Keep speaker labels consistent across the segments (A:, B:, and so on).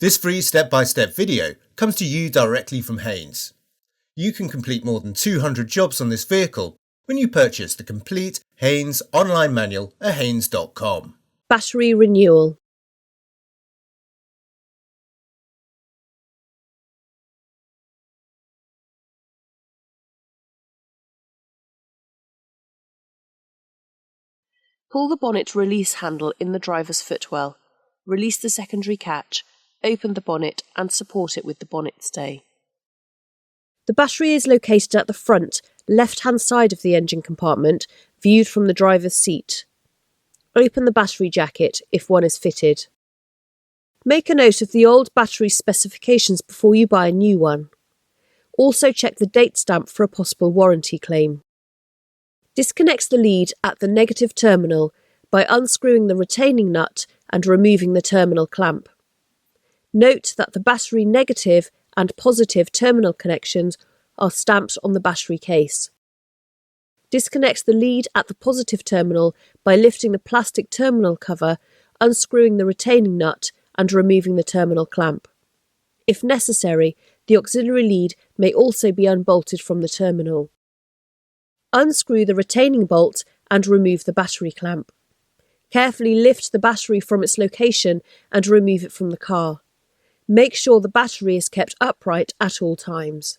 A: This free step-by-step video comes to you directly from Haynes. You can complete more than 200 jobs on this vehicle when you purchase the complete Haynes online manual at haynes.com.
B: Battery renewal. Pull the bonnet release handle in the driver's footwell, release the secondary catch, open the bonnet and support it with the bonnet stay. The battery is located at the front, left-hand side of the engine compartment, viewed from the driver's seat. Open the battery jacket if one is fitted. Make a note of the old battery specifications before you buy a new one. Also check the date stamp for a possible warranty claim. Disconnect the lead at the negative terminal by unscrewing the retaining nut and removing the terminal clamp. Note that the battery negative and positive terminal connections are stamped on the battery case. Disconnect the lead at the positive terminal by lifting the plastic terminal cover, unscrewing the retaining nut and removing the terminal clamp. If necessary, the auxiliary lead may also be unbolted from the terminal. Unscrew the retaining bolt and remove the battery clamp. Carefully lift the battery from its location and remove it from the car. Make sure the battery is kept upright at all times.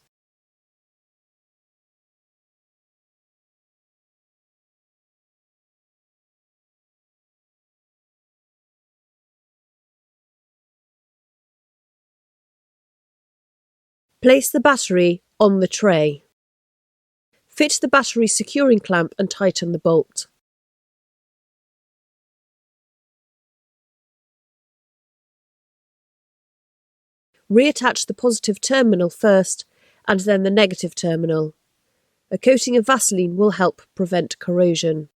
B: Place the battery on the tray. Fit the battery securing clamp and tighten the bolt. Reattach the positive terminal first and then the negative terminal. A coating of Vaseline will help prevent corrosion.